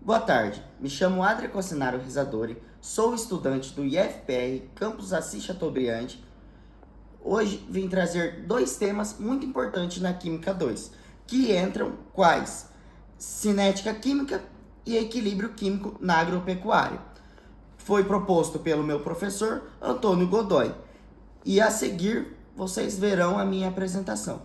Boa tarde, me chamo Adria Cocinaro Risadori, sou estudante do IFPR Campus Assis Chateaubriand. Hoje vim trazer dois temas muito importantes na Química 2, que entram quais? Cinética química e equilíbrio químico na agropecuária. Foi proposto pelo meu professor Antônio Godoy. E a seguir vocês verão a minha apresentação.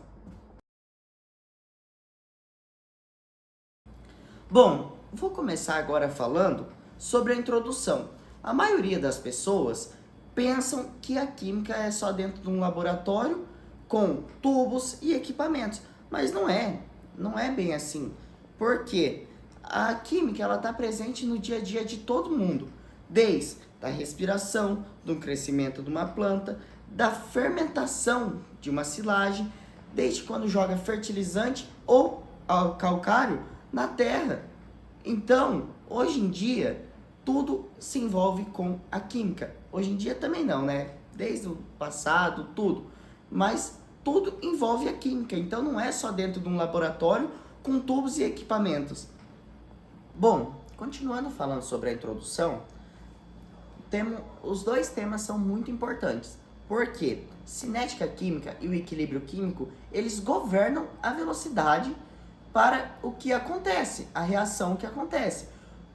Bom, vou começar agora falando sobre a introdução. A maioria das pessoas pensam que a química é só dentro de um laboratório com tubos e equipamentos, mas não é bem assim. Porque a química ela está presente no dia a dia de todo mundo, desde a respiração, do crescimento de uma planta, da fermentação de uma silagem, desde quando joga fertilizante ou calcário na terra. Então, hoje em dia, tudo se envolve com a química. Hoje em dia também não, né? Desde o passado, tudo. Mas tudo envolve a química. Então, não é só dentro de um laboratório com tubos e equipamentos. Bom, continuando falando sobre a introdução, os dois temas são muito importantes. Porque cinética química e o equilíbrio químico, eles governam a velocidade para o que acontece, a reação que acontece.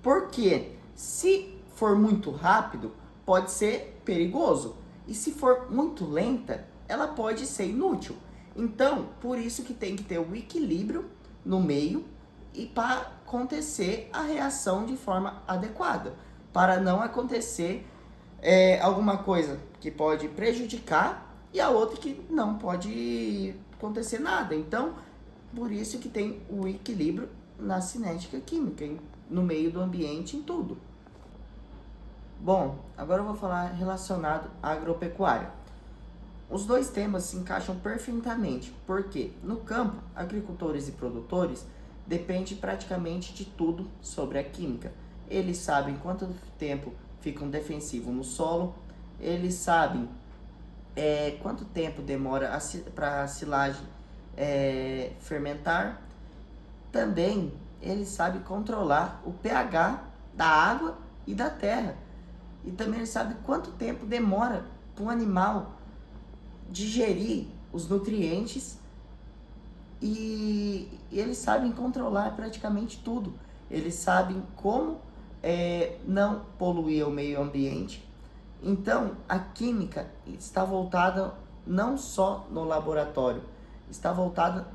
Porque se for muito rápido, pode ser perigoso. E se for muito lenta, ela pode ser inútil. Então, por isso que tem que ter o equilíbrio no meio e para acontecer a reação de forma adequada. Para não acontecer alguma coisa que pode prejudicar e a outra que não pode acontecer nada. Então, por isso que tem o equilíbrio na cinética química, no meio do ambiente, em tudo. Bom, agora eu vou falar relacionado à agropecuária. Os dois temas se encaixam perfeitamente, porque no campo, agricultores e produtores dependem praticamente de tudo sobre a química. Eles sabem quanto tempo fica um defensivo no solo, eles sabem quanto tempo demora para a silagem fermentar. Também ele sabe controlar o pH da água e da terra. E também ele sabe quanto tempo demora para um animal digerir os nutrientes. E eles sabem controlar praticamente tudo. Eles sabem como não poluir o meio ambiente. Então, a química está voltada não só no laboratório, está voltada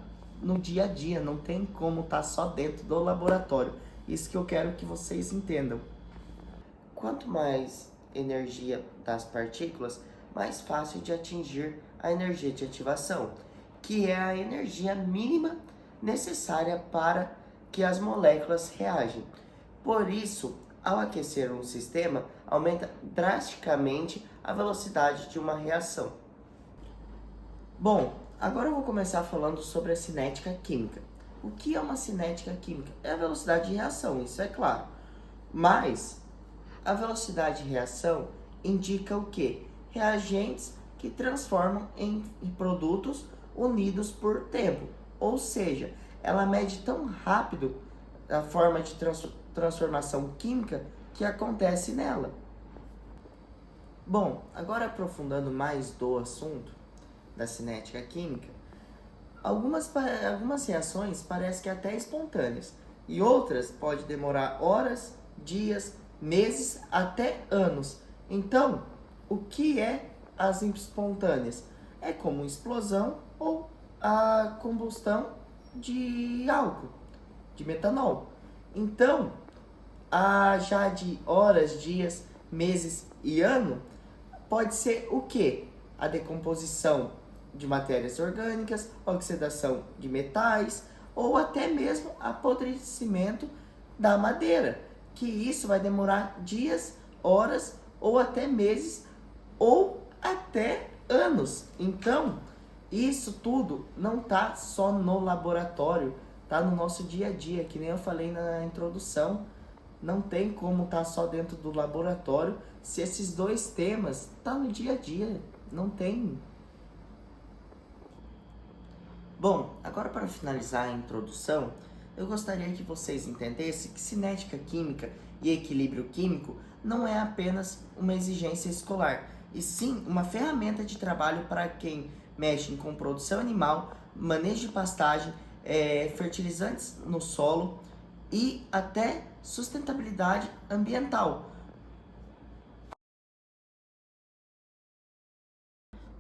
no dia a dia, não tem como estar só dentro do laboratório. Isso que eu quero que vocês entendam. Quanto mais energia das partículas, mais fácil de atingir a energia de ativação, que é a energia mínima necessária para que as moléculas reagem. Por isso, ao aquecer um sistema, aumenta drasticamente a velocidade de uma reação. Bom, agora eu vou começar falando sobre a cinética química. O que é uma cinética química? É a velocidade de reação, isso é claro. Mas a velocidade de reação indica o quê? Reagentes que transformam em produtos unidos por tempo. Ou seja, ela mede tão rápido a forma de transformação química que acontece nela. Bom, agora aprofundando mais do assunto da cinética química, algumas reações parecem que até espontâneas e outras podem demorar horas, dias, meses, até anos. Então, o que é as espontâneas? É como explosão ou a combustão de álcool, de metanol. Então, já de horas, dias, meses e ano, pode ser o quê? A decomposição de matérias orgânicas, oxidação de metais, ou até mesmo apodrecimento da madeira, que isso vai demorar dias, horas, ou até meses, ou até anos. Então, isso tudo não está só no laboratório, tá no nosso dia a dia, que nem eu falei na introdução. Não tem como estar só dentro do laboratório se esses dois temas estão no dia a dia. Não tem. Bom, agora para finalizar a introdução, eu gostaria que vocês entendessem que cinética química e equilíbrio químico não é apenas uma exigência escolar, e sim uma ferramenta de trabalho para quem mexe com produção animal, manejo de pastagem, fertilizantes no solo e até sustentabilidade ambiental.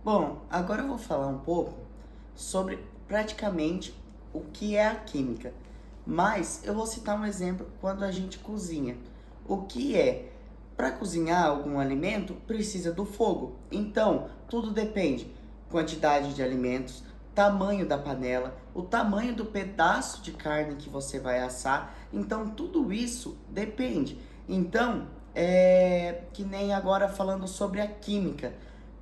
Bom, agora eu vou falar um pouco sobre praticamente o que é a química, mas eu vou citar um exemplo quando a gente cozinha. O que é? Para cozinhar algum alimento precisa do fogo, então tudo depende: quantidade de alimentos, tamanho da panela, o tamanho do pedaço de carne que você vai assar, então tudo isso depende. Então, é que nem agora falando sobre a química.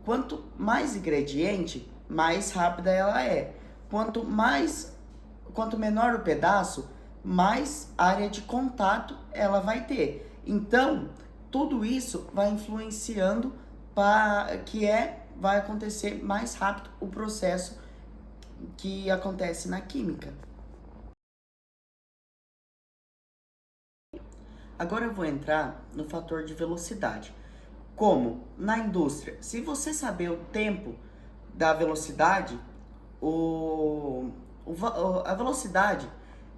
Quanto mais ingrediente, mais rápida ela é. Quanto menor o pedaço, mais área de contato ela vai ter. Então, tudo isso vai influenciando para vai acontecer mais rápido o processo que acontece na química. Agora eu vou entrar no fator de velocidade. Como na indústria, se você saber o tempo da velocidade, a velocidade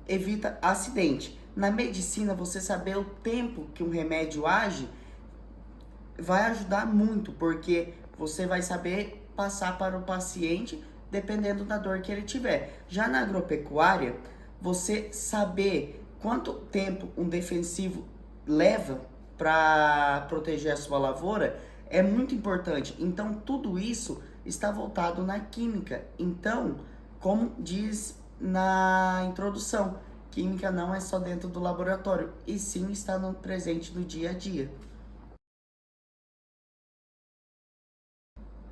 evita acidente. Na medicina, você saber o tempo que um remédio age vai ajudar muito, porque você vai saber passar para o paciente dependendo da dor que ele tiver. Já na agropecuária, você saber quanto tempo um defensivo leva para proteger a sua lavoura é muito importante. Então, tudo isso está voltado na química. Então, como diz na introdução, química não é só dentro do laboratório, e sim está presente no dia a dia.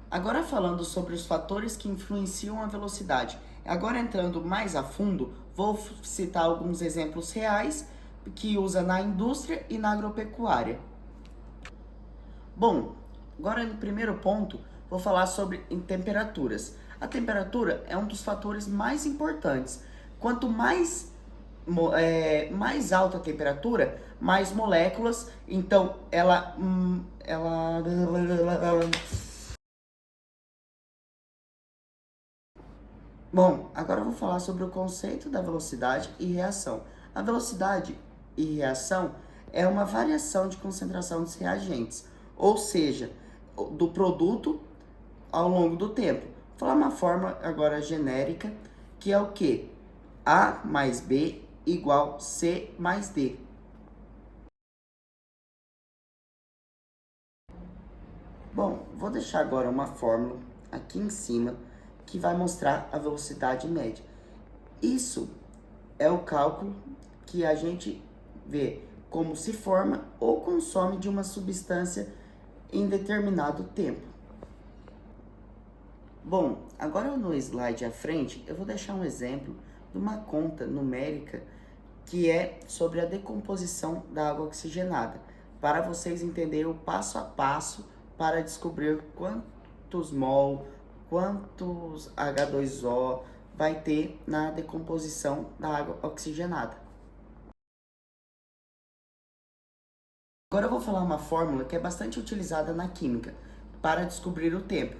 Agora falando sobre os fatores que influenciam a velocidade. Agora entrando mais a fundo, vou citar alguns exemplos reais que usa na indústria e na agropecuária. Bom, agora no primeiro ponto, vou falar sobre temperaturas. A temperatura é um dos fatores mais importantes. Quanto mais alta a temperatura, mais moléculas, então Bom, agora eu vou falar sobre o conceito da velocidade e reação. A velocidade e reação é uma variação de concentração dos reagentes, ou seja, do produto ao longo do tempo. Vou falar uma forma agora genérica, que é o que? A mais B igual C mais D. Bom, vou deixar agora uma fórmula aqui em cima que vai mostrar a velocidade média. Isso é o cálculo que a gente vê como se forma ou consome de uma substância em determinado tempo. Bom, agora no slide à frente eu vou deixar um exemplo de uma conta numérica que é sobre a decomposição da água oxigenada, para vocês entenderem o passo a passo para descobrir quantos mol, quantos H2O vai ter na decomposição da água oxigenada. Agora eu vou falar uma fórmula que é bastante utilizada na química para descobrir o tempo,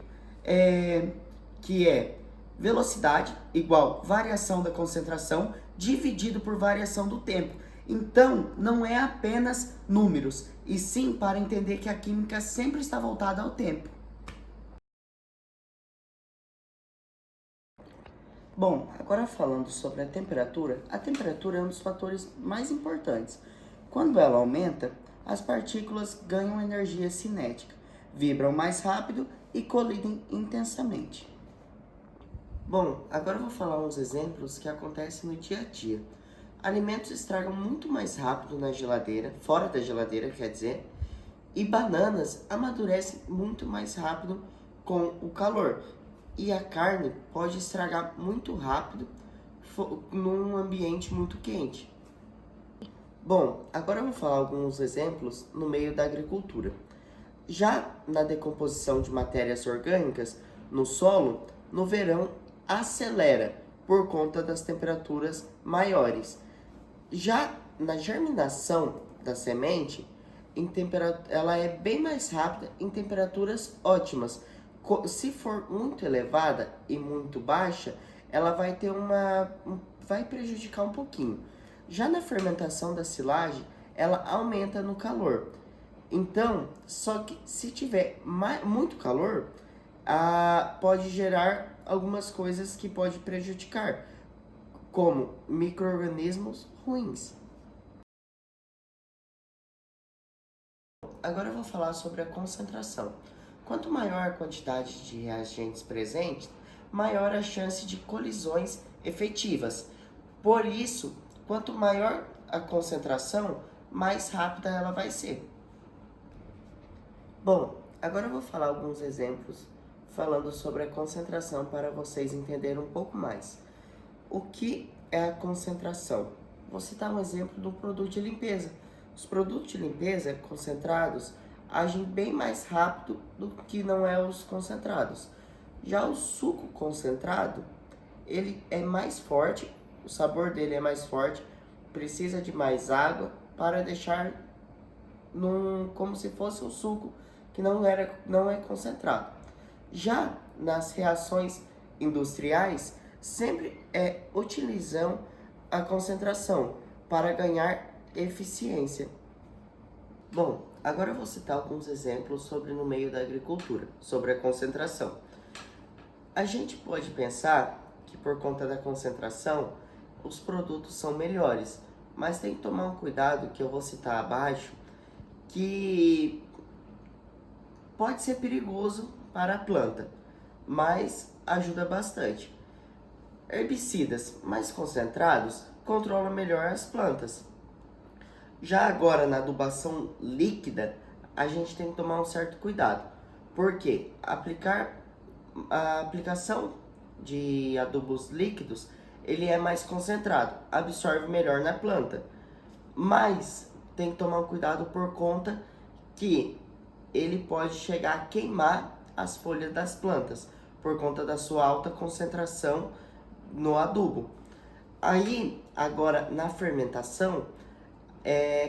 que é velocidade igual variação da concentração dividido por variação do tempo. Então, não é apenas números, e sim para entender que a química sempre está voltada ao tempo. Bom, agora falando sobre a temperatura é um dos fatores mais importantes. Quando ela aumenta, as partículas ganham energia cinética, vibram mais rápido e colidem intensamente. Bom, agora eu vou falar uns exemplos que acontecem no dia a dia. Alimentos estragam muito mais rápido na geladeira, fora da geladeira, quer dizer, e bananas amadurecem muito mais rápido com o calor. E a carne pode estragar muito rápido num ambiente muito quente. Bom, agora eu vou falar alguns exemplos no meio da agricultura. Já na decomposição de matérias orgânicas no solo, no verão acelera por conta das temperaturas maiores. Já na germinação da semente, ela é bem mais rápida em temperaturas ótimas. Se for muito elevada e muito baixa, ela vai ter vai prejudicar um pouquinho. Já na fermentação da silagem, ela aumenta no calor. Então, só que se tiver muito calor, pode gerar algumas coisas que pode prejudicar, como micro-organismos ruins. Agora eu vou falar sobre a concentração. Quanto maior a quantidade de reagentes presentes, maior a chance de colisões efetivas. Por isso, quanto maior a concentração, mais rápida ela vai ser. Bom, agora eu vou falar alguns exemplos falando sobre a concentração para vocês entenderem um pouco mais. O que é a concentração? Vou citar um exemplo do produto de limpeza. Os produtos de limpeza concentrados agem bem mais rápido do que não é os concentrados. Já o suco concentrado, ele é mais forte, o sabor dele é mais forte, precisa de mais água para deixar como se fosse um suco que não é concentrado. Já nas reações industriais, sempre utilizam a concentração para ganhar eficiência. Bom, agora eu vou citar alguns exemplos sobre no meio da agricultura, sobre a concentração. A gente pode pensar que por conta da concentração, os produtos são melhores, mas tem que tomar um cuidado que eu vou citar abaixo, que pode ser perigoso para a planta, mas ajuda bastante. Herbicidas mais concentrados controlam melhor as plantas. Já agora na adubação líquida, a gente tem que tomar um certo cuidado, porque a aplicação de adubos líquidos, ele é mais concentrado, absorve melhor na planta, mas tem que tomar um cuidado por conta que ele pode chegar a queimar as folhas das plantas, por conta da sua alta concentração no adubo. Aí, agora, na fermentação,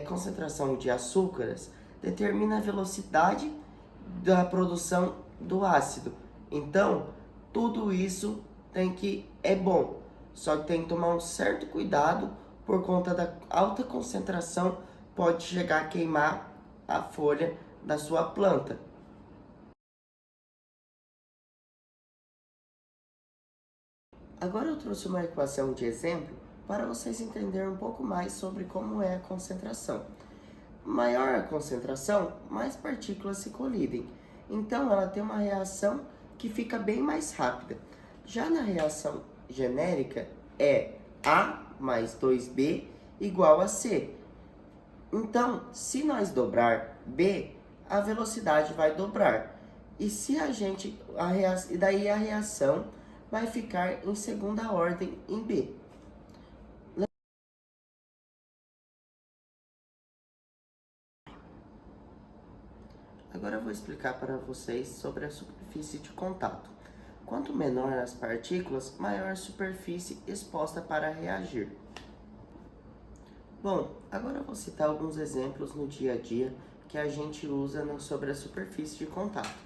concentração de açúcares determina a velocidade da produção do ácido. Então, tudo isso é bom, só que tem que tomar um certo cuidado por conta da alta concentração, pode chegar a queimar a folha da sua planta. Agora eu trouxe uma equação de exemplo para vocês entenderem um pouco mais sobre como é a concentração. Maior a concentração, mais partículas se colidem. Então ela tem uma reação que fica bem mais rápida. Já na reação genérica é A mais 2B igual a C. Então, se nós dobrar B, a velocidade vai dobrar. E se e daí a reação vai ficar em segunda ordem em B. Agora eu vou explicar para vocês sobre a superfície de contato. Quanto menor as partículas, maior a superfície exposta para reagir. Bom, agora eu vou citar alguns exemplos no dia a dia que a gente usa sobre a superfície de contato,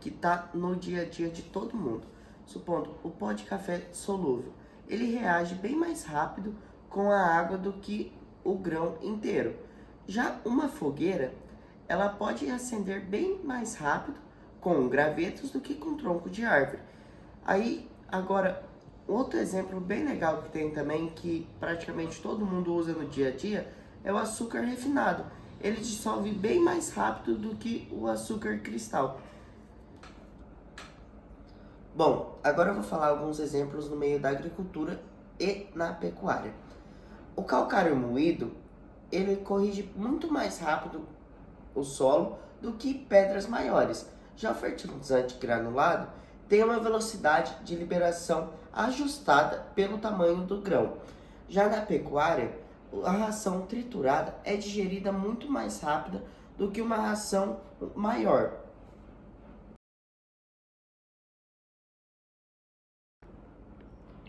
que está no dia a dia de todo mundo. Supondo, o pó de café solúvel, ele reage bem mais rápido com a água do que o grão inteiro. Já uma fogueira, ela pode acender bem mais rápido com gravetos do que com tronco de árvore. Aí, agora, outro exemplo bem legal que tem também, que praticamente todo mundo usa no dia a dia, é o açúcar refinado. Ele dissolve bem mais rápido do que o açúcar cristal. Bom, agora eu vou falar alguns exemplos no meio da agricultura e na pecuária. O calcário moído, ele corrige muito mais rápido o solo do que pedras maiores. Já o fertilizante granulado tem uma velocidade de liberação ajustada pelo tamanho do grão. Já na pecuária, a ração triturada é digerida muito mais rápida do que uma ração maior.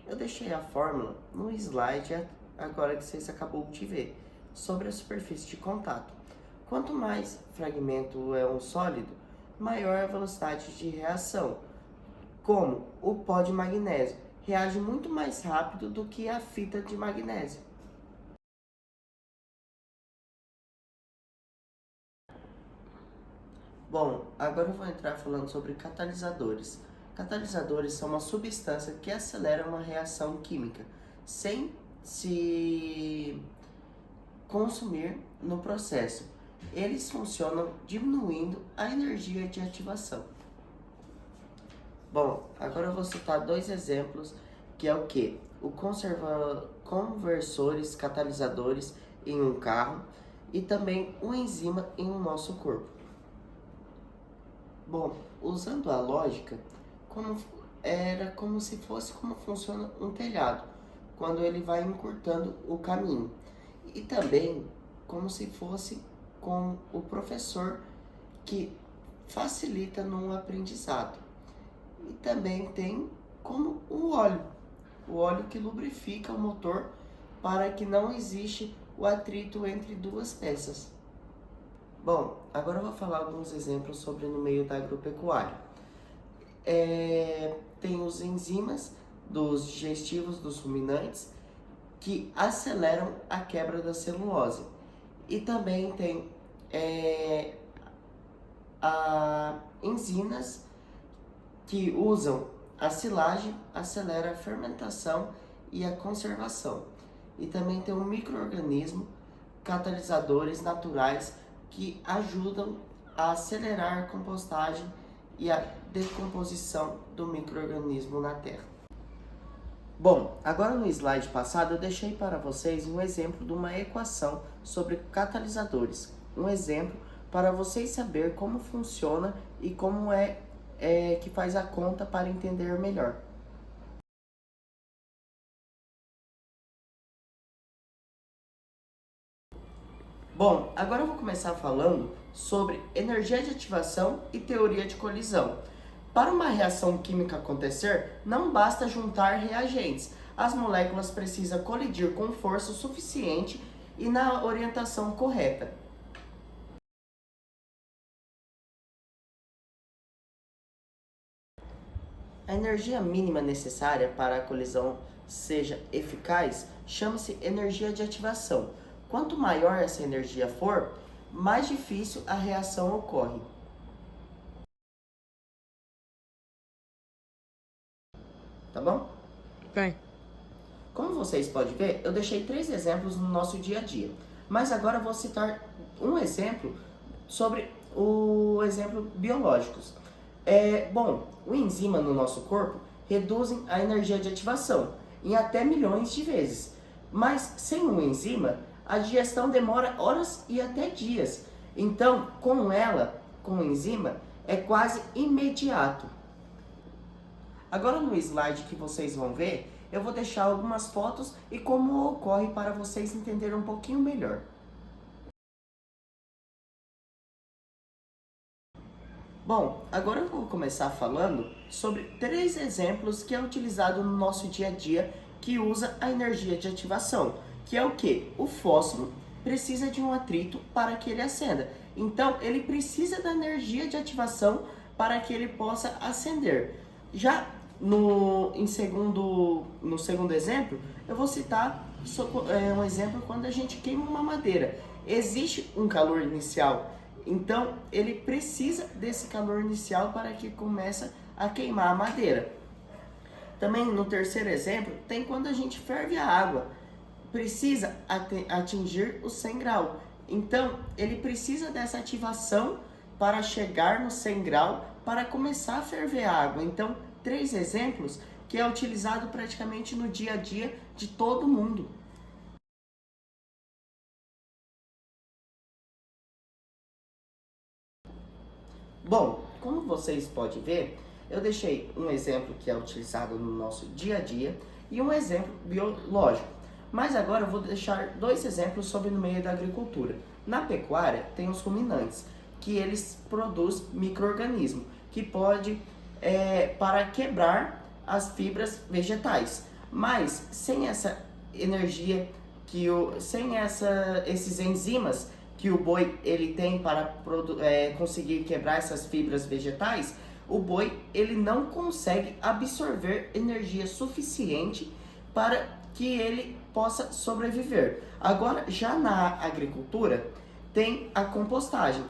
Eu deixei a fórmula no slide agora que vocês acabou de ver, sobre a superfície de contato. Quanto mais fragmento é um sólido, maior a velocidade de reação, como o pó de magnésio reage muito mais rápido do que a fita de magnésio. Bom, agora eu vou entrar falando sobre catalisadores. Catalisadores são uma substância que acelera uma reação química sem se consumir no processo. Eles funcionam diminuindo a energia de ativação. Bom, agora eu vou citar dois exemplos, que é o que? Conversores catalisadores em um carro e também uma enzima em um nosso corpo. Bom, usando a lógica, era como se fosse como funciona um telhado, quando ele vai encurtando o caminho. E também como se fosse com o professor que facilita no aprendizado. E também tem como o óleo que lubrifica o motor para que não existe o atrito entre duas peças. Bom, agora eu vou falar alguns exemplos sobre no meio da agropecuária. Tem os enzimas dos digestivos dos ruminantes que aceleram a quebra da celulose. E também tem enzimas que usam a silagem, acelera a fermentação e a conservação. E também tem um micro-organismo, catalisadores naturais que ajudam a acelerar a compostagem e a decomposição do micro-organismo na terra. Bom, agora no slide passado eu deixei para vocês um exemplo de uma equação sobre catalisadores. Um exemplo para vocês saberem como funciona e como que faz a conta para entender melhor. Bom, agora eu vou começar falando sobre energia de ativação e teoria de colisão. Para uma reação química acontecer, não basta juntar reagentes. As moléculas precisam colidir com força suficiente e na orientação correta. A energia mínima necessária para a colisão seja eficaz chama-se energia de ativação. Quanto maior essa energia for, mais difícil a reação ocorre. Tá bom? Bem. Como vocês podem ver, eu deixei 3 exemplos no nosso dia a dia. Mas agora eu vou citar um exemplo sobre o exemplo biológicos. Bom, o enzima no nosso corpo reduzem a energia de ativação em até milhões de vezes. Mas sem um enzima, a digestão demora horas e até dias. Então, com o enzima, é quase imediato. Agora no slide que vocês vão ver, eu vou deixar algumas fotos e como ocorre para vocês entenderem um pouquinho melhor. Bom, agora eu vou começar falando sobre 3 exemplos que é utilizado no nosso dia a dia que usa a energia de ativação, que é o que? O fósforo precisa de um atrito para que ele acenda. Então, ele precisa da energia de ativação para que ele possa acender. Já no segundo exemplo, eu vou citar um exemplo quando a gente queima uma madeira. Existe um calor inicial, então ele precisa desse calor inicial para que comece a queimar a madeira. Também no terceiro exemplo, tem quando a gente ferve a água, precisa atingir os 100 graus. Então, ele precisa dessa ativação para chegar no 100 graus para começar a ferver a água. Então, 3 exemplos que é utilizado praticamente no dia a dia de todo mundo. Bom, como vocês podem ver, eu deixei um exemplo que é utilizado no nosso dia a dia e um exemplo biológico. Mas agora eu vou deixar 2 exemplos sobre no meio da agricultura. Na pecuária tem os ruminantes, que eles produzem micro-organismos, que pode para quebrar as fibras vegetais. Mas sem essa energia sem esses enzimas que o boi ele tem para conseguir quebrar essas fibras vegetais, o boi ele não consegue absorver energia suficiente para que ele possa sobreviver. Agora, já na agricultura, tem a compostagem,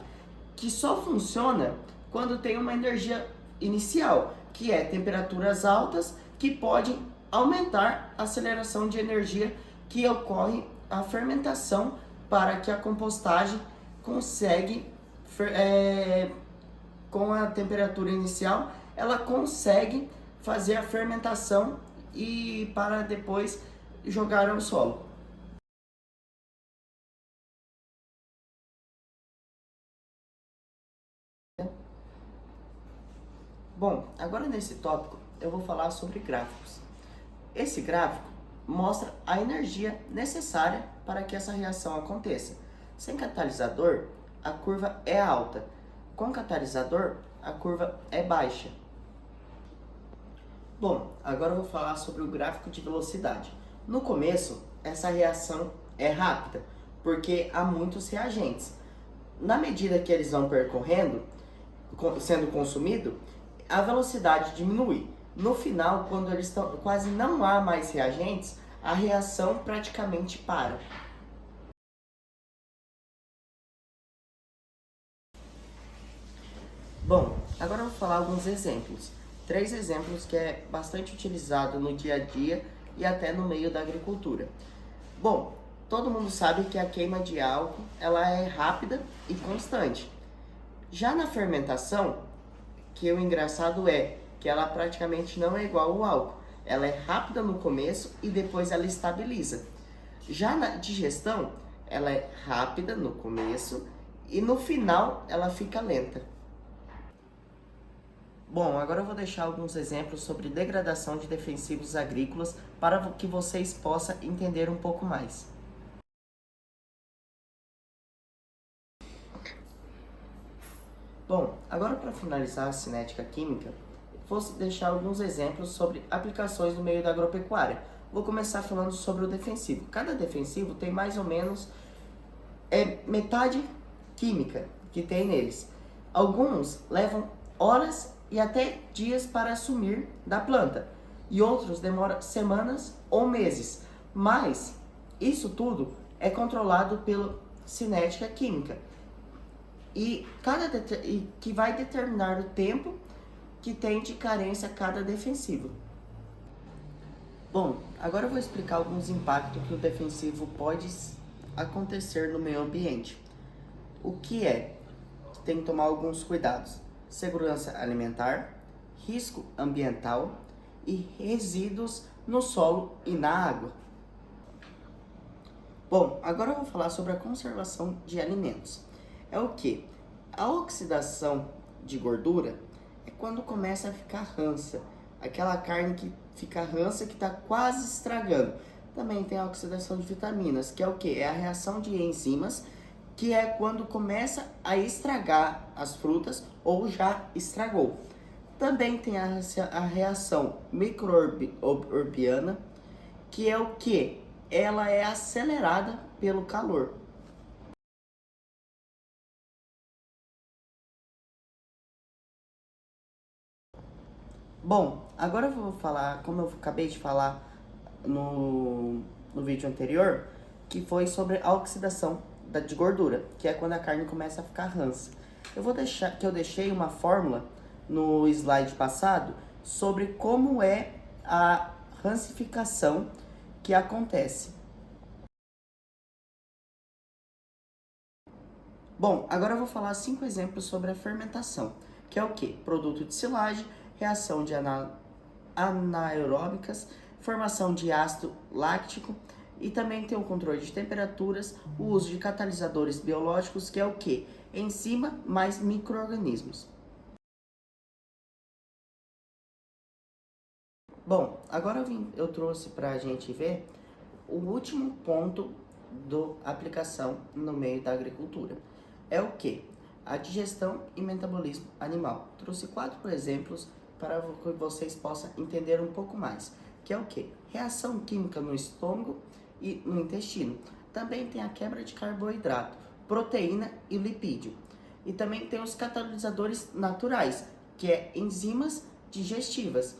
que só funciona quando tem uma energia inicial, que é temperaturas altas que podem aumentar a aceleração de energia que ocorre a fermentação para que a compostagem consegue, com a temperatura inicial, ela consegue fazer a fermentação e para depois jogar ao solo. Bom, agora nesse tópico eu vou falar sobre gráficos. Esse gráfico mostra a energia necessária para que essa reação aconteça. Sem catalisador, a curva é alta. Com catalisador, a curva é baixa. Bom, agora eu vou falar sobre o gráfico de velocidade. No começo, essa reação é rápida, porque há muitos reagentes. Na medida que eles vão percorrendo, sendo consumido, a velocidade diminui. No final, quando quase não há mais reagentes, a reação praticamente para. Bom, agora eu vou falar alguns exemplos. 3 exemplos que é bastante utilizado no dia a dia e até no meio da agricultura. Bom, todo mundo sabe que a queima de álcool ela é rápida e constante. Já na fermentação, que o engraçado é que ela praticamente não é igual ao álcool. Ela é rápida no começo e depois ela estabiliza. Já na digestão, ela é rápida no começo e no final ela fica lenta. Bom, agora eu vou deixar alguns exemplos sobre degradação de defensivos agrícolas para que vocês possam entender um pouco mais. Bom, agora para finalizar a cinética química, vou deixar alguns exemplos sobre aplicações no meio da agropecuária. Vou começar falando sobre o defensivo. Cada defensivo tem mais ou menos metade química que tem neles. Alguns levam horas e até dias para sumir da planta, e outros demoram semanas ou meses. Mas isso tudo é controlado pela cinética química e que vai determinar o tempo que tem de carência cada defensivo. Bom, agora eu vou explicar alguns impactos que o defensivo pode acontecer no meio ambiente. O que é? Tem que tomar alguns cuidados. Segurança alimentar, risco ambiental e resíduos no solo e na água. Bom, agora eu vou falar sobre a conservação de alimentos. É o que? A oxidação de gordura é quando começa a ficar rança. Aquela carne que fica rança, que está quase estragando. Também tem a oxidação de vitaminas, que é o que? É a reação de enzimas, que é quando começa a estragar as frutas ou já estragou. Também tem a reação microorbiana, que é o que? Ela é acelerada pelo calor. Bom, agora eu vou falar, como eu acabei de falar no vídeo anterior, que foi sobre a oxidação de gordura, que é quando a carne começa a ficar rança. Eu deixei uma fórmula no slide passado sobre como é a rancificação que acontece. Bom, agora eu vou falar 5 exemplos sobre a fermentação, que é o que? Produto de silagem, reação de anaeróbicas, formação de ácido láctico e também tem o controle de temperaturas, o uso de catalisadores biológicos, que é o que? Enzima mais micro-organismos. Bom, agora eu trouxe para a gente ver o último ponto da aplicação no meio da agricultura. É o que? A digestão e metabolismo animal. Trouxe 4 exemplos para que vocês possam entender um pouco mais. Que é o que? Reação química no estômago e no intestino. Também tem a quebra de carboidrato, proteína e lipídio. E também tem os catalisadores naturais, que é enzimas digestivas.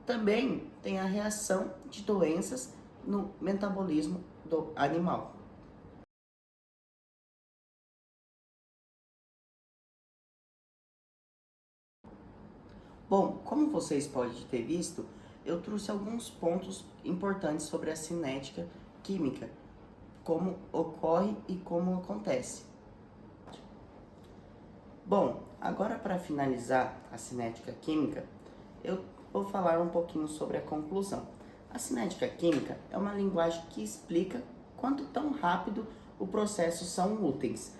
Também tem a reação de doenças no metabolismo do animal. Bom, como vocês podem ter visto, eu trouxe alguns pontos importantes sobre a cinética química, como ocorre e como acontece. Bom, agora para finalizar a cinética química, eu vou falar um pouquinho sobre a conclusão. A cinética química é uma linguagem que explica quanto tão rápido os processos são úteis,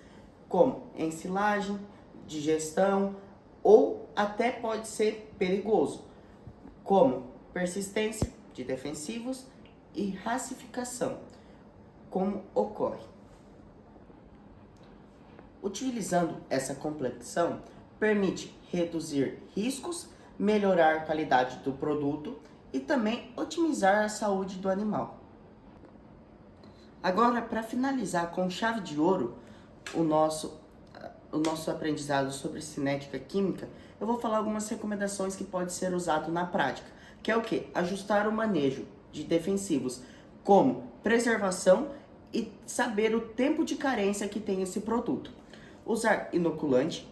como ensilagem, digestão ou até pode ser perigoso, como persistência de defensivos e racificação, como ocorre. Utilizando essa complexão, permite reduzir riscos, melhorar a qualidade do produto e também otimizar a saúde do animal. Agora, para finalizar com chave de ouro o nosso aprendizado sobre cinética química, eu vou falar algumas recomendações que pode ser usado na prática, que é o que? Ajustar o manejo de defensivos, como preservação e saber o tempo de carência que tem esse produto. Usar inoculante,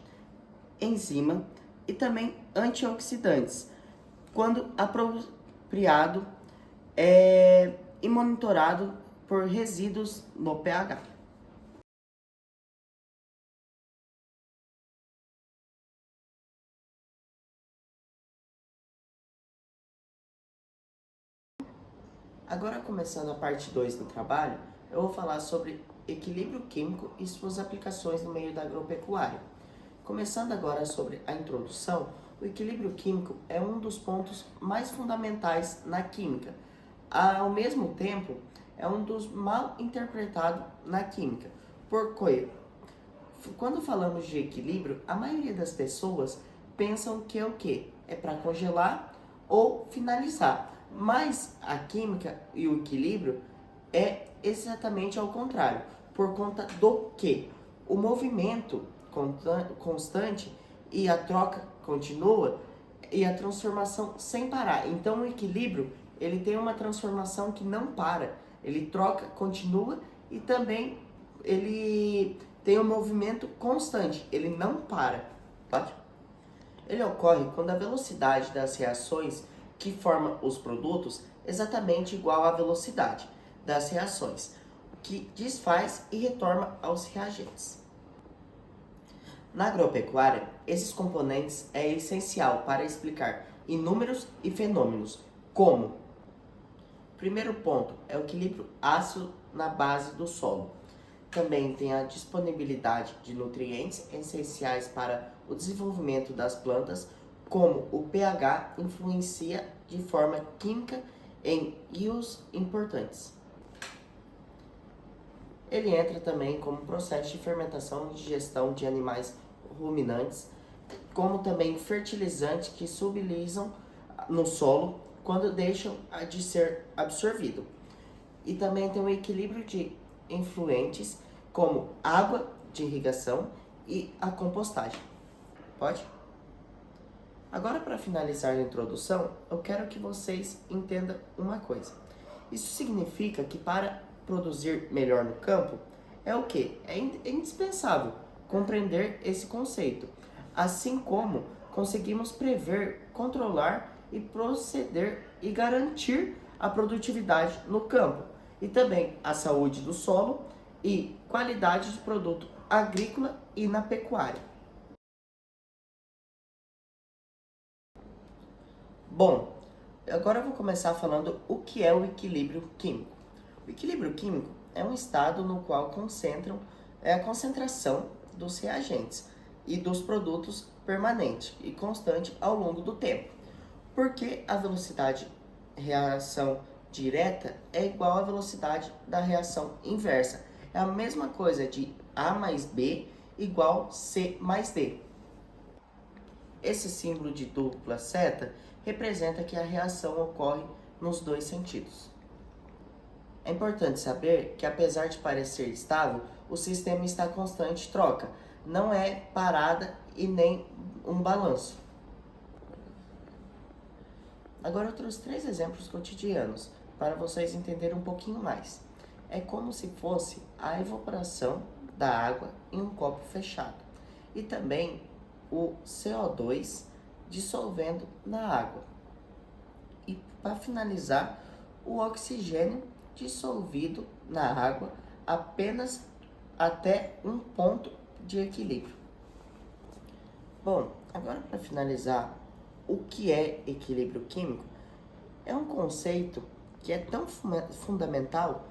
enzima e também antioxidantes, quando apropriado e monitorado por resíduos no pH. Agora, começando a parte 2 do trabalho, eu vou falar sobre equilíbrio químico e suas aplicações no meio da agropecuária. Começando agora sobre a introdução, o equilíbrio químico é um dos pontos mais fundamentais na química. Ao mesmo tempo, é um dos mal interpretados na química. Porque quando falamos de equilíbrio, a maioria das pessoas pensam que é o quê? É para congelar ou finalizar. Mas a química e o equilíbrio é exatamente ao contrário, por conta do que o movimento constante e a troca continua e a transformação sem parar. Então o equilíbrio, ele tem uma transformação que não para, ele troca, continua e também ele tem um movimento constante, ele não para. Ele ocorre quando a velocidade das reações que formam os produtos é exatamente igual à velocidade das reações, que desfaz e retorna aos reagentes. Na agropecuária, esses componentes é essencial para explicar inúmeros e fenômenos, como: primeiro ponto é o equilíbrio ácido na base do solo. Também tem a disponibilidade de nutrientes essenciais para o desenvolvimento das plantas, como o pH influencia de forma química em íons importantes. Ele entra também como processo de fermentação e digestão de animais ruminantes, como também fertilizantes que subilizam no solo quando deixam de ser absorvido. E também tem um equilíbrio de influentes como água de irrigação e a compostagem. Pode? Agora, para finalizar a introdução, eu quero que vocês entendam uma coisa. Isso significa que para produzir melhor no campo, é o que? É indispensável compreender esse conceito, assim como conseguimos prever, controlar e proceder e garantir a produtividade no campo e também a saúde do solo e qualidade de produto agrícola e na pecuária. Bom, agora eu vou começar falando o que é o equilíbrio químico. O equilíbrio químico é um estado no qual concentram a concentração dos reagentes e dos produtos permanente e constante ao longo do tempo. Porque a velocidade de reação direta é igual à velocidade da reação inversa. É a mesma coisa de A mais B igual C mais D. Esse símbolo de dupla seta representa que a reação ocorre nos dois sentidos. É importante saber que, apesar de parecer estável, o sistema está em constante troca, não é parada e nem um balanço. Agora eu trouxe 3 exemplos cotidianos para vocês entenderem um pouquinho mais. É como se fosse a evaporação da água em um copo fechado e também o CO2 dissolvendo na água. E para finalizar, o oxigênio dissolvido na água apenas até um ponto de equilíbrio. Bom, agora para finalizar, o que é equilíbrio químico? É um conceito que é tão fundamental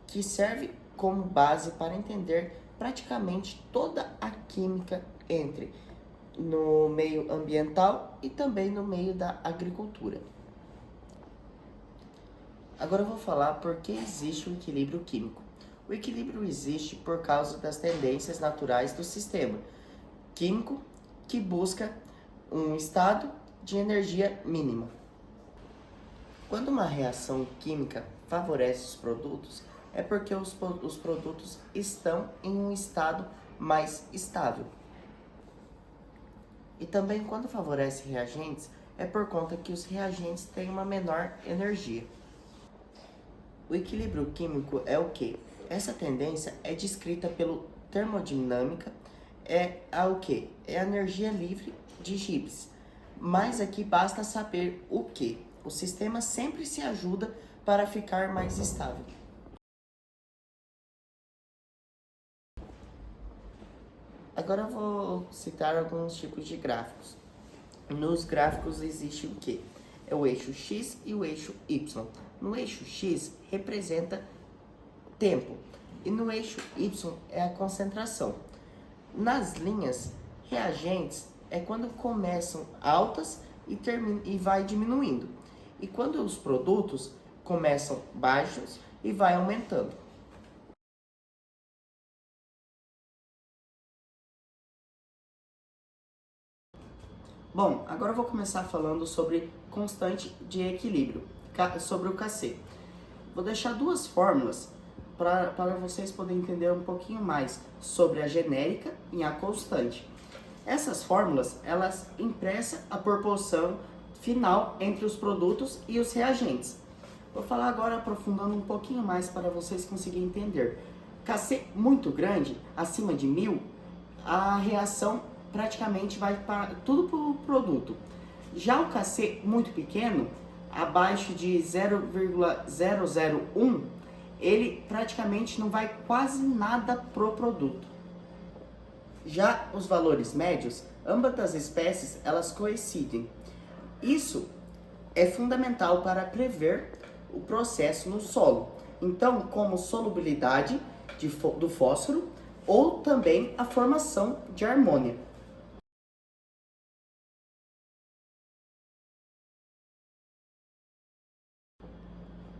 que serve como base para entender praticamente toda a química no meio ambiental e também no meio da agricultura. Agora eu vou falar por que existe o equilíbrio químico. O equilíbrio existe por causa das tendências naturais do sistema químico que busca um estado de energia mínima. Quando uma reação química favorece os produtos, é porque os produtos estão em um estado mais estável. E também quando favorece reagentes, é por conta que os reagentes têm uma menor energia. O equilíbrio químico é o quê? Essa tendência é descrita pelo termodinâmica, é a energia livre de Gibbs. Mas aqui basta saber o que. O sistema sempre se ajuda para ficar mais estável. Agora eu vou citar alguns tipos de gráficos. Nos gráficos existe o que? É o eixo X e o eixo Y. No eixo X representa tempo e no eixo Y é a concentração. Nas linhas, reagentes é quando começam altas e vai diminuindo. E quando os produtos começam baixos e vai aumentando. Bom, agora eu vou começar falando sobre constante de equilíbrio, sobre o Kc. Vou deixar 2 fórmulas para vocês poderem entender um pouquinho mais sobre a genérica e a constante. Essas fórmulas, elas expressam a proporção final entre os produtos e os reagentes. Vou falar agora aprofundando um pouquinho mais para vocês conseguirem entender. Kc muito grande, acima de 1000, a reação praticamente vai para tudo para o produto. Já o Kc muito pequeno, abaixo de 0,001, ele praticamente não vai quase nada pro produto. Já os valores médios, ambas das espécies, elas coincidem. Isso é fundamental para prever o processo no solo. Então, como solubilidade do fósforo ou também a formação de amônia.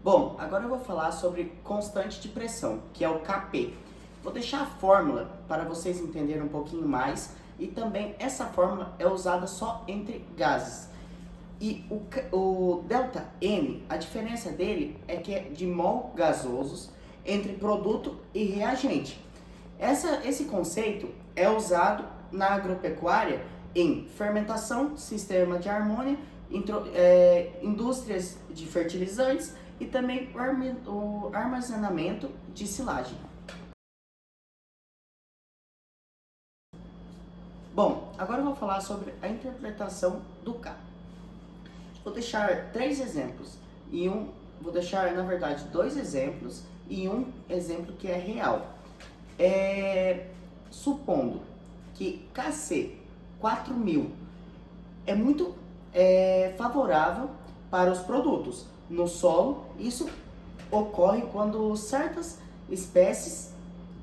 Bom, agora eu vou falar sobre constante de pressão, que é o Kp. Vou deixar a fórmula para vocês entenderem um pouquinho mais e também essa fórmula é usada só entre gases. E o ΔN, a diferença dele é que é de mol gasosos entre produto e reagente. Esse conceito é usado na agropecuária em fermentação, sistema de amônia, indústrias de fertilizantes e também o armazenamento de silagem. Bom, agora eu vou falar sobre a interpretação do K. Vou deixar 3 exemplos vou deixar na verdade 2 exemplos e um exemplo que é real. Supondo que Kc 4000 é muito favorável para os produtos no solo, isso ocorre quando certas espécies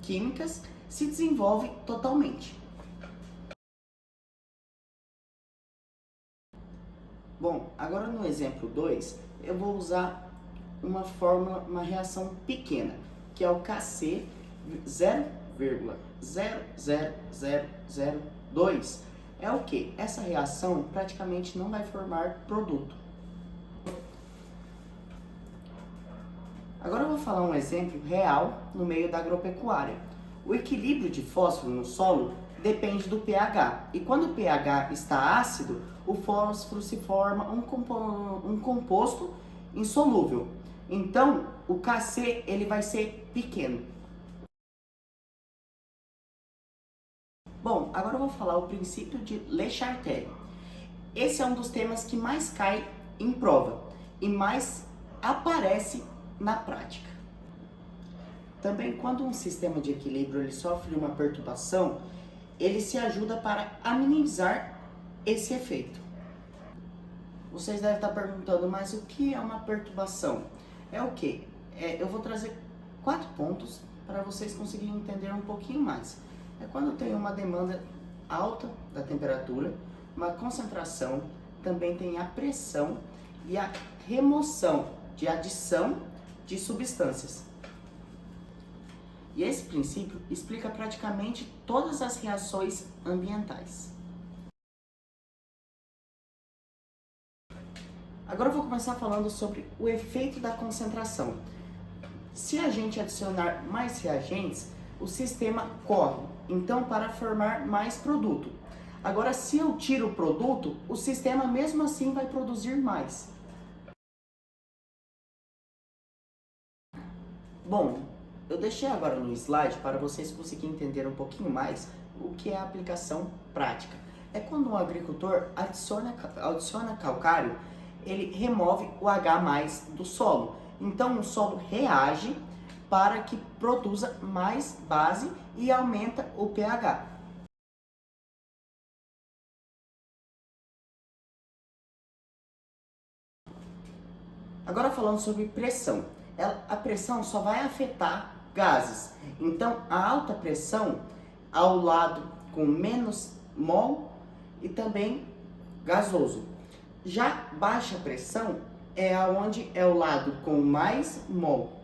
químicas se desenvolvem totalmente. Bom, agora no exemplo 2, eu vou usar uma fórmula, uma reação pequena, que é o Kc 0,00002. É o que? Essa reação praticamente não vai formar produto. Agora eu vou falar um exemplo real no meio da agropecuária. O equilíbrio de fósforo no solo depende do pH. E quando o pH está ácido, o fósforo se forma um composto insolúvel. Então, o Kc ele vai ser pequeno. Bom, agora eu vou falar o princípio de Le Chartelli. Esse é um dos temas que mais cai em prova e mais aparece na prática. Também, quando um sistema de equilíbrio ele sofre uma perturbação, ele se ajuda para amenizar esse efeito. Vocês devem estar perguntando, mas o que é uma perturbação? É o quê? Eu vou trazer 4 pontos para vocês conseguirem entender um pouquinho mais. É quando tem uma demanda alta da temperatura, uma concentração, também tem a pressão e a remoção de adição de substâncias. E esse princípio explica praticamente todas as reações ambientais. Agora eu vou começar falando sobre o efeito da concentração. Se a gente adicionar mais reagentes, o sistema corre, então para formar mais produto. Agora, se eu tiro o produto, o sistema mesmo assim vai produzir mais. Bom, eu deixei agora no slide para vocês conseguirem entender um pouquinho mais o que é a aplicação prática. É quando um agricultor adiciona calcário, ele remove o H+ do solo. Então o solo reage para que produza mais base e aumenta o pH. Agora falando sobre pressão. A pressão só vai afetar gases. Então a alta pressão ao lado com menos mol e também gasoso. Já baixa pressão é onde é o lado com mais mol.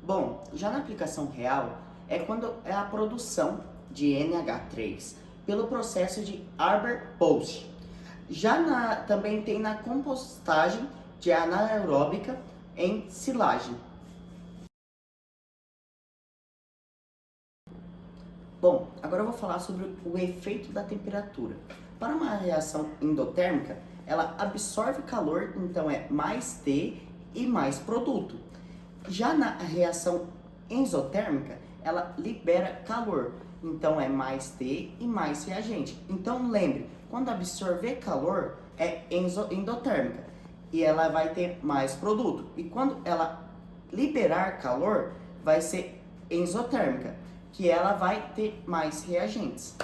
Bom, já na aplicação real é quando é a produção de NH3 pelo processo de Haber-Bosch. Também tem na compostagem de anaeróbica em silagem. Bom, agora eu vou falar sobre o efeito da temperatura. Para uma reação endotérmica, ela absorve calor, então é mais T e mais produto. Já na reação exotérmica, ela libera calor, então é mais T e mais reagente. Então lembre, quando absorver calor é endotérmica e ela vai ter mais produto. E quando ela liberar calor, vai ser exotérmica, que ela vai ter mais reagentes.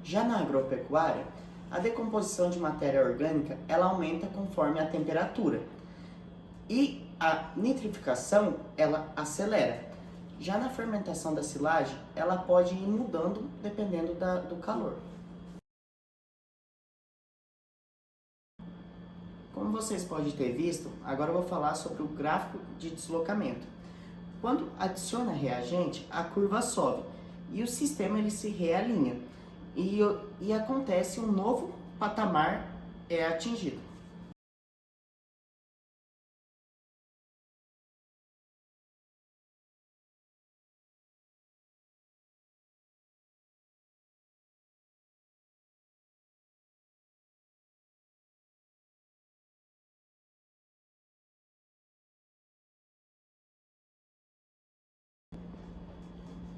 Já na agropecuária, a decomposição de matéria orgânica ela aumenta conforme a temperatura e a nitrificação ela acelera. Já na fermentação da silagem, ela pode ir mudando dependendo do calor. Como vocês podem ter visto, agora eu vou falar sobre o gráfico de deslocamento. Quando adiciona reagente, a curva sobe e o sistema ele se realinha e acontece um novo patamar atingido.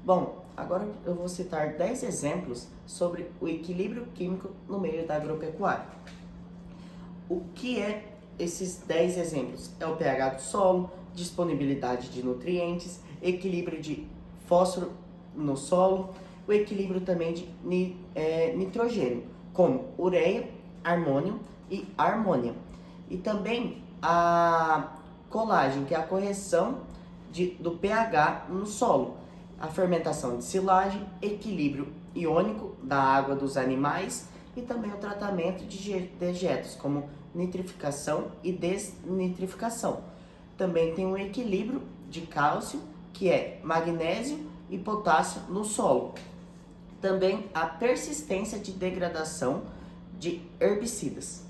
Bom, agora eu vou citar 10 exemplos sobre o equilíbrio químico no meio da agropecuária. O que é esses 10 exemplos? É o pH do solo, disponibilidade de nutrientes, equilíbrio de fósforo no solo, o equilíbrio também de nitrogênio, como ureia, amônio e harmônia. E também a colagem, que é a correção do pH no solo, a fermentação de silagem, equilíbrio iônico da água dos animais e também o tratamento de dejetos, como nitrificação e desnitrificação. Também tem um equilíbrio de cálcio, que é magnésio e potássio no solo. Também a persistência de degradação de herbicidas.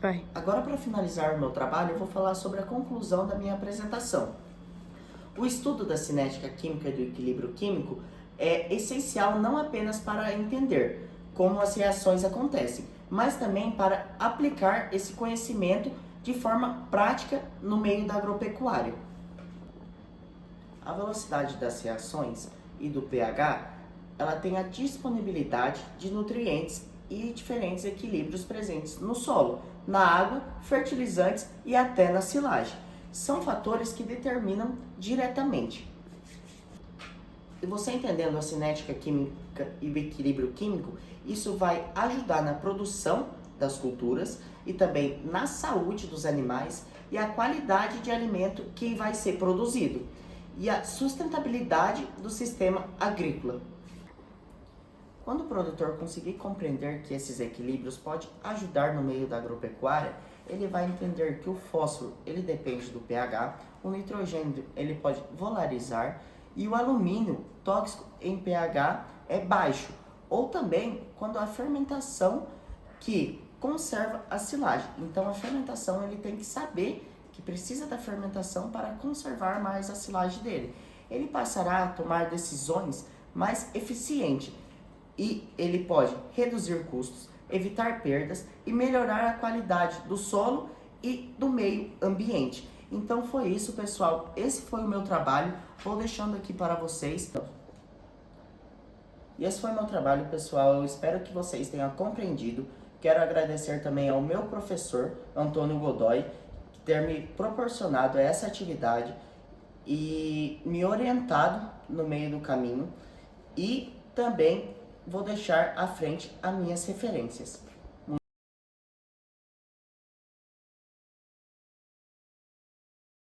Vai. Agora, para finalizar o meu trabalho, eu vou falar sobre a conclusão da minha apresentação. O estudo da cinética química e do equilíbrio químico é essencial não apenas para entender como as reações acontecem, mas também para aplicar esse conhecimento de forma prática no meio da agropecuária. A velocidade das reações e do pH, ela tem a disponibilidade de nutrientes e diferentes equilíbrios presentes no solo, na água, fertilizantes e até na silagem. São fatores que determinam diretamente. E você entendendo a cinética química e o equilíbrio químico, isso vai ajudar na produção das culturas e também na saúde dos animais e a qualidade de alimento que vai ser produzido e a sustentabilidade do sistema agrícola. Quando o produtor conseguir compreender que esses equilíbrios podem ajudar no meio da agropecuária, ele vai entender que o fósforo ele depende do pH, o nitrogênio ele pode volarizar e o alumínio tóxico em pH é baixo, ou também quando a fermentação que conserva a silagem. Então a fermentação ele tem que saber que precisa da fermentação para conservar mais a silagem dele. Ele passará a tomar decisões mais eficientes e ele pode reduzir custos, evitar perdas e melhorar a qualidade do solo e do meio ambiente. Então foi isso, pessoal. Esse foi o meu trabalho. Vou deixando aqui para vocês. E esse foi o meu trabalho, pessoal. Eu espero que vocês tenham compreendido. Quero agradecer também ao meu professor, Antônio Godoy, que ter me proporcionado essa atividade e me orientado no meio do caminho. E também vou deixar à frente as minhas referências.